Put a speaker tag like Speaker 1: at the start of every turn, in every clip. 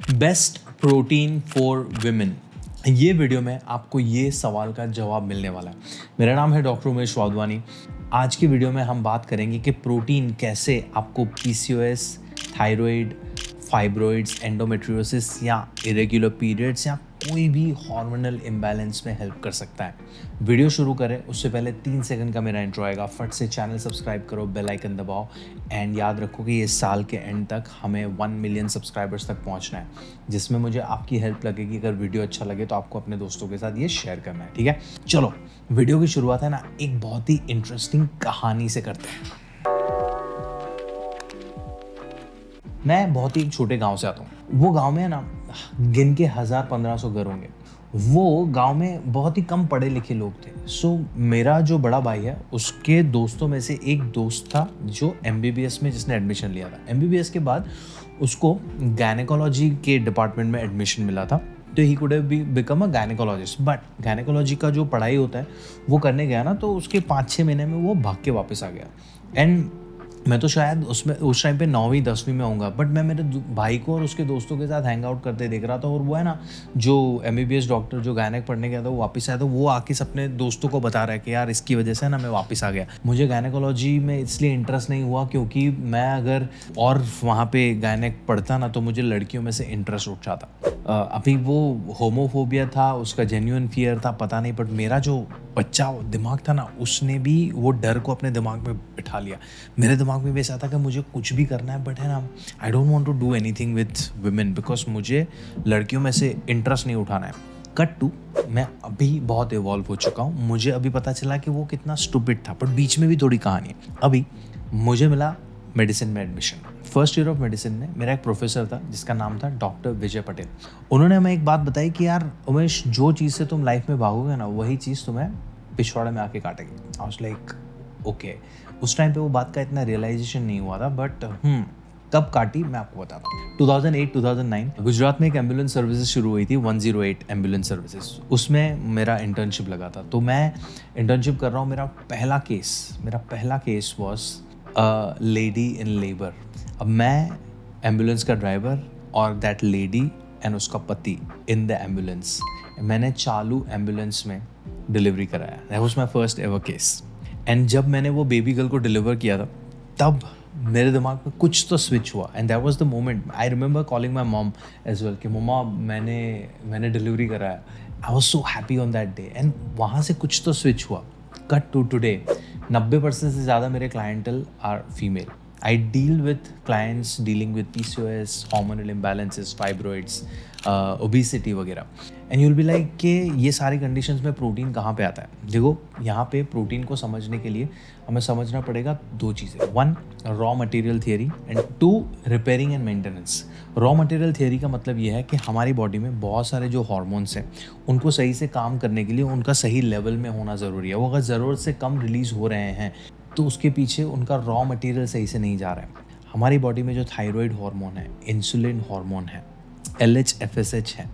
Speaker 1: Best protein for women. ये video में आपको ये सवाल का जवाब मिलने वाला है। मेरा नाम है डॉक्टर उमेश वाधवानी। आज की वीडियो में हम बात करेंगे कि प्रोटीन कैसे आपको पीसीओएस, थायराइड, फाइब्रॉइड्स, एंडोमेट्रियोसिस या इरेगुलर पीरियड्स या कोई भी हार्मोनल इम्बैलेंस में हेल्प कर सकता है। वीडियो शुरू करें उससे पहले 3 सेकंड का मेरा इंट्रो आएगा। फट से चैनल सब्सक्राइब करो, बेल आइकन दबाओ एंड याद रखो कि इस साल के एंड तक हमें 1 मिलियन सब्सक्राइबर्स तक पहुंचना है, जिसमें मुझे आपकी हेल्प लगेगी। अगर वीडियो अच्छा लगे तो आपको अपने दोस्तों के साथ ये शेयर करना है, ठीक है? चलो वीडियो की शुरुआत है ना एक बहुत ही इंटरेस्टिंग कहानी से करते हैं। मैं बहुत ही एक छोटे गांव से आता हूँ। वो गांव में ना गिन के 1000-1500 घर होंगे। वो गांव में बहुत ही कम पढ़े लिखे लोग थे। सो मेरा जो बड़ा भाई है उसके दोस्तों में से एक दोस्त था जो एमबीबीएस में जिसने एडमिशन लिया था। एमबीबीएस के बाद उसको गायनेकोलॉजी के डिपार्टमेंट में एडमिशन मिला था, तो he could have become a gynaecologist. But gynaecology का जो पढ़ाई होता है वो करने गया ना, तो उसके 5-6 महीने में वो भाग के वापस आ गया। एंड मैं तो शायद उसमें उस टाइम पे 9वीं 10वीं में होऊंगा, बट मैं मेरे भाई को और उसके दोस्तों के साथ हैंग आउट करते देख रहा था। और वो है ना जो एमबीबीएस डॉक्टर जो गायनेक पढ़ने गया था वो वापस आया, तो वो आके अपने दोस्तों को बता रहा है कि यार इसकी वजह से ना मैं वापस आ गया। मुझे गायनेकोलॉजी में इसलिए इंटरेस्ट नहीं हुआ क्योंकि मैं अगर और वहाँ पे गायनेक पढ़ता ना तो मुझे लड़कियों में से इंटरेस्ट उठ जाता। अभी वो होमोफोबिया था, उसका जेन्युइन फियर था, पता नहीं, बट मेरा जो बच्चा दिमाग था ना उसने भी वो डर को अपने दिमाग में बिठा लिया। मेरे दिमाग में वैसा था कि मुझे कुछ भी करना है, बट है ना I don't want to do anything with women because मुझे लड़कियों में से इंटरेस्ट नहीं उठाना है। कट टू, मैं अभी बहुत इवॉल्व हो चुका हूँ। मुझे अभी पता चला कि वो कितना स्टूपिड था, बट बीच में भी थोड़ी कहानी है। अभी मुझे मिला मेडिसिन में admission. First year of medicine में मेरा एक प्रोफेसर था जिसका नाम था डॉक्टर विजय पटेल। उन्होंने हमें एक बात बताई कि यार उमेश, जो चीज़ से तुम लाइफ में भागोगे ना वही चीज़ तुम्हें पिछवाड़े में आके काटेगी। I was like okay. उस टाइम पे वो बात का इतना रियलाइजेशन नहीं हुआ था, बट कब काटी मैं आपको बताता हूँ। 2008-2009 गुजरात में एक एम्बुलेंस सर्विसेज शुरू हुई थी, 108 एम्बुलेंस सर्विसेज। उसमें मेरा इंटर्नशिप लगा था, तो मैं इंटर्नशिप कर रहा हूँ। मेरा पहला case was lady in labour. अब मैं एम्बुलेंस का ड्राइवर और दैट लेडी एंड उसका पति इन द एम्बुलेंस। मैंने चालू एम्बुलेंस में डिलीवरी कराया। That was my first ever case. And जब मैंने वो बेबी गर्ल को डिलीवर किया था तब मेरे दिमाग में कुछ तो स्विच हुआ। And that was the moment I remember calling my mom as well कि मम्मा मैंने डिलीवरी कराया। I was so happy on that day. And वहाँ से कुछ तो स्विच हुआ। कट टू टुडे 90% से ज़्यादा मेरे clientele are female. I deal with clients dealing with PCOS, hormonal imbalances, fibroids, obesity वगैरह। And you will be like कि ये सारी कंडीशंस में प्रोटीन कहाँ पे आता है? देखो, यहाँ पे प्रोटीन को समझने के लिए हमें समझना पड़ेगा 2 चीज़ें। 1 raw material theory and 2 repairing and maintenance. Raw material theory का मतलब ये है कि हमारी बॉडी में बहुत सारे जो हार्मोन्स हैं उनको सही से काम करने के लिए उनका सही लेवल में होना ज़रूरी है। वो अगर ज़रूरत से कम रिलीज़ हो रहे हैं तो उसके पीछे उनका रॉ मटेरियल सही से नहीं जा रहा है। हमारी बॉडी में जो थायराइड हार्मोन है, इंसुलिन हार्मोन है, LH, है,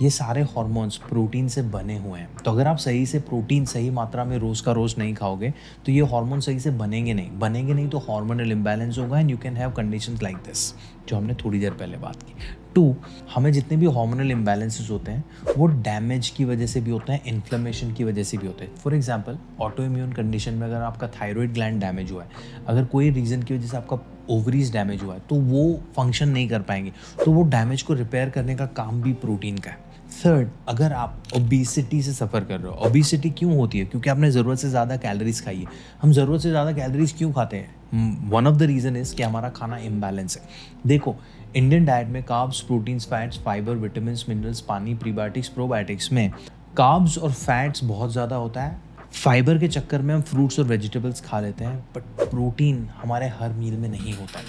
Speaker 1: ये सारे हार्मोन्स प्रोटीन से बने हुए हैं। तो अगर आप सही से प्रोटीन सही मात्रा में रोज़ का रोज़ नहीं खाओगे तो ये हार्मोन सही से बनेंगे नहीं तो हार्मोनल इम्बैलेंस होगा and you can have conditions like this, जो हमने थोड़ी देर पहले बात की। 2, हमें जितने भी हार्मोनल इम्बैलेंसेस होते हैं वो डैमेज की वजह से भी होते हैं, इन्फ्लेमेशन की वजह से भी होते हैं। For example, auto immune condition में अगर आपका थायराइड ग्लैंड डैमेज हुआ है, अगर कोई रीज़न की वजह से आपका ओवरीज डैमेज हुआ है तो वो फंक्शन नहीं कर पाएंगे, तो वो डैमेज को रिपेयर करने का काम भी प्रोटीन का है। 3, अगर आप ओबेसिटी से सफ़र कर रहे हो। ओबेसिटी क्यों होती है? क्योंकि आपने ज़रूरत से ज़्यादा कैलोरीज खाई है। हम ज़रूरत से ज़्यादा कैलोरीज क्यों खाते हैं? One of the reason is कि हमारा खाना इम्बैलेंस है। देखो, इंडियन डाइट में carbs, proteins, fats, fibre, vitamin, minerals, पानी, प्रीबायोटिक्स, प्रोबायोटिक्स में कार्ब्स और फैट्स बहुत ज़्यादा होता है। फाइबर के चक्कर में हम फ्रूट्स और वेजिटेबल्स खा लेते हैं, बट प्रोटीन हमारे हर मील में नहीं होता।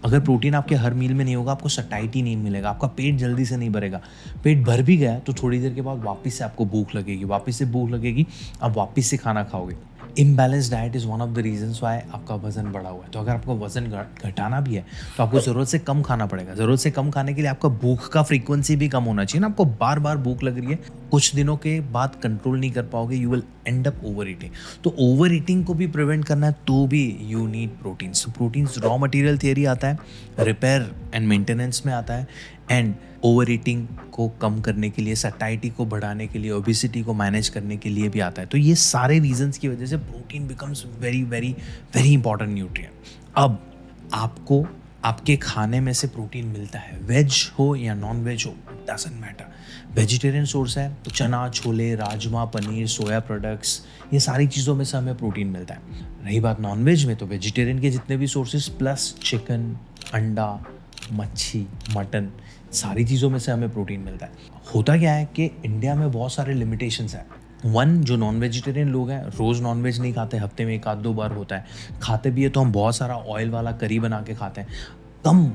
Speaker 1: अगर प्रोटीन आपके हर मील में नहीं होगा आपको सटाइटी नहीं मिलेगा, आपका पेट जल्दी से नहीं भरेगा। पेट भर भी गया तो थोड़ी देर के बाद वापस से आपको भूख लगेगी, आप वापस से खाना खाओगे। Imbalance diet is one of the reasons why आपका वजन बढ़ा हुआ है। तो अगर आपको वजन घटाना भी है तो आपको ज़रूरत से कम खाना पड़ेगा। ज़रूरत से कम खाने के लिए आपका भूख का फ्रीक्वेंसी भी कम होना चाहिए ना। आपको बार बार भूख लग रही है, कुछ दिनों के बाद कंट्रोल नहीं कर पाओगे, you will and up over eating. तो ओवर ईटिंग को भी प्रिवेंट करना है तो भी you need proteins. Proteins raw material theory आता है, रिपेयर एंड मेंटेनेंस में आता है, एंड ओवर ईटिंग को कम करने के लिए, सटाइटी को बढ़ाने के लिए, ओबिसिटी को मैनेज करने के लिए भी आता है। तो ये सारे रीजंस की वजह से protein becomes very very very important nutrient. अब आपको आपके खाने में से प्रोटीन मिलता है, वेज हो या नॉन वेज हो, डजंट मैटर। वेजिटेरियन सोर्स है तो चना, छोले, राजमा, पनीर, सोया प्रोडक्ट्स, ये सारी चीज़ों में से हमें प्रोटीन मिलता है। रही बात नॉन वेज में, तो वेजिटेरियन के जितने भी सोर्सेज प्लस चिकन, अंडा, मच्छी, मटन, सारी चीज़ों में से हमें प्रोटीन मिलता है। होता क्या है कि इंडिया में बहुत सारे लिमिटेशंस हैं। वन, जो नॉन वेजिटेरियन लोग हैं रोज़ नॉन वेज नहीं खाते, हफ्ते में एक आध दो बार होता है। खाते भी है तो हम बहुत सारा ऑयल वाला करी बना के खाते हैं, कम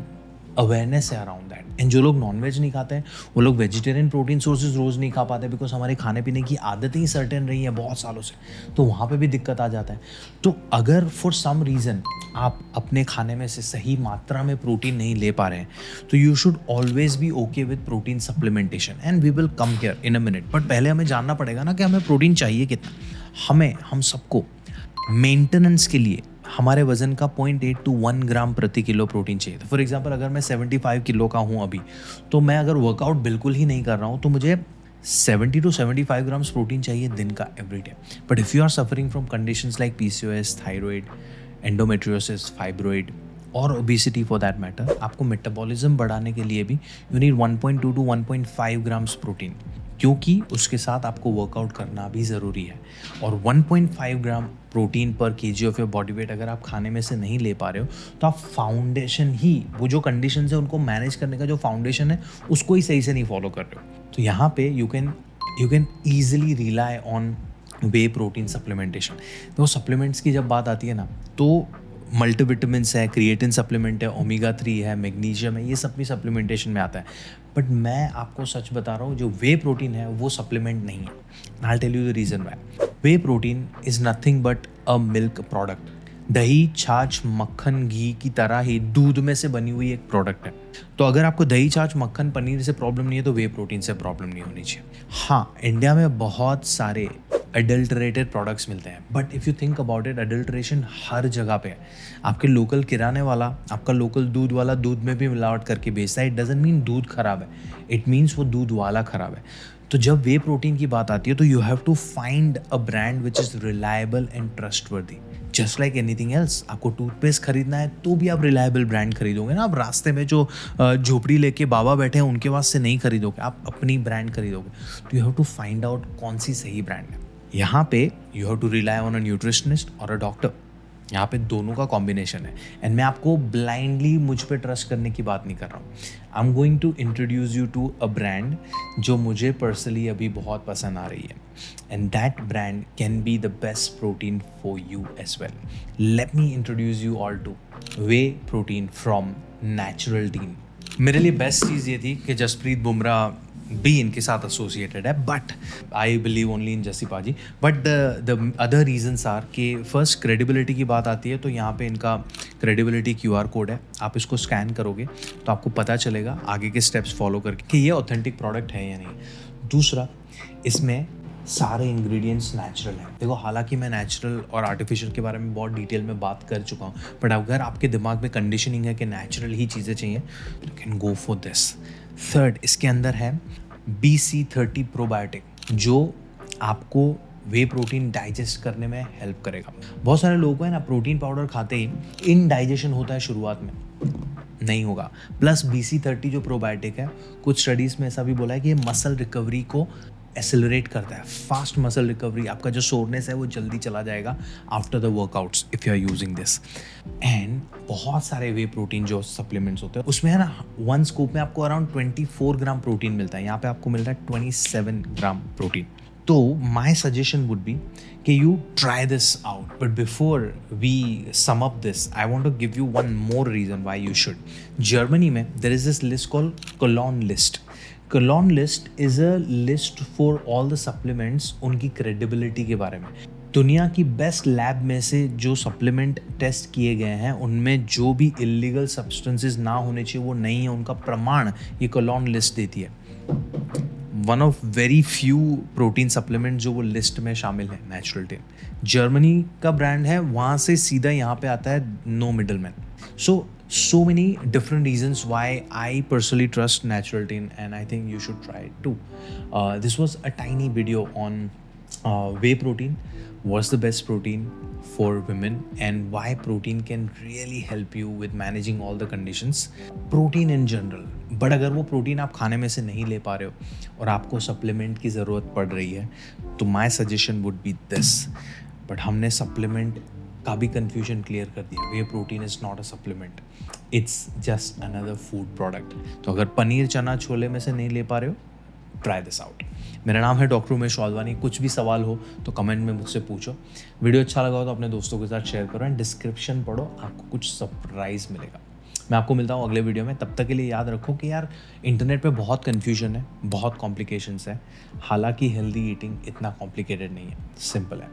Speaker 1: अवेयरनेस है अराउंड दैट। एंड जो लोग नॉन वेज नहीं खाते हैं वो लोग वेजिटेरियन प्रोटीन सोर्सेज रोज़ नहीं खा पाते, बिकॉज हमारे खाने पीने की आदतें ही सर्टेन रही हैं बहुत सालों से, तो वहाँ पे भी दिक्कत आ जाता है। तो अगर फॉर सम रीज़न आप अपने खाने में से सही मात्रा में प्रोटीन नहीं ले पा रहे हैं, तो you should always be okay with protein supplementation, and we will come here in a minute. But पहले हमें जानना पड़ेगा ना कि हमें प्रोटीन चाहिए कितना। हम सबको मेंटेनेंस के लिए हमारे वजन का 0.8 to 1 ग्राम प्रति किलो प्रोटीन चाहिए। तो फॉर एग्जांपल अगर मैं 75 किलो का हूँ अभी, तो मैं अगर वर्कआउट बिल्कुल ही नहीं कर रहा हूँ तो मुझे 70 to 75 ग्राम्स प्रोटीन चाहिए दिन का every day. But if you are suffering from conditions like PCOS, thyroid, endometriosis, fibroid और ओबिसिटी फॉर दैट मैटर, आपको मेटाबॉलिज्म बढ़ाने के लिए भी you need 1.2 to 1.5 grams protein, क्योंकि उसके साथ आपको वर्कआउट करना भी ज़रूरी है। और 1.5 ग्राम प्रोटीन पर KG of your body weight अगर आप खाने में से नहीं ले पा रहे हो, तो आप फाउंडेशन ही, वो जो कंडीशन है उनको मैनेज करने का जो फाउंडेशन है उसको ही सही से नहीं फॉलो कर रहे हो। तो यहाँ पे you can easily rely on way protein supplementation. तो सप्लीमेंट्स की जब बात आती है ना, तो मल्टीविटामिन्स है, क्रिएटिन सप्लीमेंट है, ओमेगा 3 है, मैग्नीशियम है, ये सब भी सप्लीमेंटेशन में आता है। बट मैं आपको सच बता रहा हूँ, जो वे प्रोटीन है वो सप्लीमेंट नहीं है। I tell you the reason why. Whey protein is nothing but a milk product. दही, छाछ, मक्खन, घी की तरह ही दूध में से बनी हुई एक प्रोडक्ट है। तो अगर आपको दही, छाछ, मक्खन, पनीर से प्रॉब्लम नहीं है तो वे प्रोटीन से प्रॉब्लम नहीं होनी चाहिए। हाँ, इंडिया में बहुत सारे अडल्टरेटेड प्रोडक्ट्स मिलते हैं, but if you think about it, adulteration हर जगह पे है। आपके लोकल किराने वाला, आपका लोकल दूध वाला दूध में भी मिलावट करके बेचता है। इट डजंट मीन दूध खराब है, इट मीन्स वो दूध वाला खराब है। तो जब वे प्रोटीन की बात आती है तो you have to find a brand which is reliable and trustworthy. Just like anything else, आपको टूथपेस्ट खरीदना है तो भी आप रिलायबल ब्रांड खरीदोगे ना। आप रास्ते में जो झोपड़ी लेके बाबा बैठे हैं उनके पास से नहीं खरीदोगे, आप अपनी ब्रांड खरीदोगे। तो you have to find out कौन सी सही ब्रांड है। यहाँ पे you have to rely on a nutritionist और अ डॉक्टर। यहाँ पे दोनों का कॉम्बिनेशन है। एंड मैं आपको ब्लाइंडली मुझ पे ट्रस्ट करने की बात नहीं कर रहा हूँ। I am going to introduce you to a brand जो मुझे पर्सनली अभी बहुत पसंद आ रही है, and that brand can be the best protein for you as well. Let me introduce you all to whey protein from natural team. मेरे लिए बेस्ट चीज़ ये थी कि जसप्रीत बुमराह भी इनके साथ एसोसिएटेड है, but I believe only in Jassi paaji. But the other reasons are कि फर्स्ट क्रेडिबिलिटी की बात आती है, तो यहाँ पे इनका क्रेडिबिलिटी QR कोड है। आप इसको स्कैन करोगे तो आपको पता चलेगा आगे के स्टेप्स फॉलो करके कि ये ऑथेंटिक प्रोडक्ट है या नहीं। दूसरा, इसमें सारे इंग्रेडिएंट्स नेचुरल हैं। देखो, हालांकि मैं नेचुरल और आर्टिफिशियल के बारे में बहुत डिटेल में बात कर चुका हूँ, बट अगर आपके दिमाग में कंडीशनिंग है कि नेचुरल ही चीज़ें चाहिए तो can go for this. Third, इसके अंदर है BC30 प्रोबायोटिक, जो आपको वे प्रोटीन डाइजेस्ट करने में हेल्प करेगा। बहुत सारे लोगों को है ना, प्रोटीन पाउडर खाते ही इनडाइजेशन होता है शुरुआत में, नहीं होगा। प्लस BC30 जो प्रोबायोटिक है, कुछ स्टडीज़ में ऐसा भी बोला है कि ये मसल रिकवरी को एक्सेलरेट करता है, फास्ट मसल रिकवरी। आपका जो सोरनेस है वो जल्दी चला जाएगा after the workouts if you are using this. And बहुत सारे वे प्रोटीन जो सप्लीमेंट्स होते हैं उसमें है ना, वन स्कूप में आपको अराउंड 24 ग्राम प्रोटीन मिलता है। यहाँ पे आपको मिल रहा है 27 ग्राम प्रोटीन। तो माई सजेशन वुड बी कि you try this out. But before we sum up this, I want to give you one more reason why you should. Germany में there is this list called Cologne list. Cologne list is a list for all the supplements, उनकी credibility के बारे में। दुनिया की best lab में से जो सप्लीमेंट टेस्ट किए गए हैं उनमें जो भी इलीगल सब्सटेंसेस ना होने चाहिए वो नहीं है, उनका प्रमाण ये कोलॉन लिस्ट देती है। One of very few protein supplement जो वो लिस्ट में शामिल है, नेचुरल टीम। जर्मनी का ब्रांड है, वहाँ से सीधा यहाँ पे आता है, no middle man. So so many different reasons why I personally trust Naturaltin, and I think you should try it too. This was a tiny video on whey protein. What's the best protein for women and why protein can really help you with managing all the conditions. Protein in general, but अगर वो protein आप खाने में से नहीं ले पा रहे हो और आपको सप्लीमेंट की ज़रूरत पड़ रही है तो my suggestion would be this. But हमने सप्लीमेंट का भी कन्फ्यूजन क्लियर कर दिया. Whey protein is not a supplement, it's just another food product. तो अगर पनीर चना छोले में से नहीं ले पा रहे हो, ट्राई दिस आउट. मेरा नाम है डॉक्टर उमेश वाधवानी. कुछ भी सवाल हो तो कमेंट में मुझसे पूछो. वीडियो अच्छा लगा हो तो अपने दोस्तों के साथ शेयर करो एंड डिस्क्रिप्शन पढ़ो, आपको कुछ सरप्राइज़ मिलेगा. मैं आपको मिलता हूँ अगले वीडियो में. तब तक के लिए याद रखो कि यार इंटरनेट पे बहुत कन्फ्यूजन है, बहुत कॉम्प्लिकेशंस है. हालांकि हेल्दी ईटिंग इतना कॉम्प्लिकेटेड नहीं है, सिंपल है.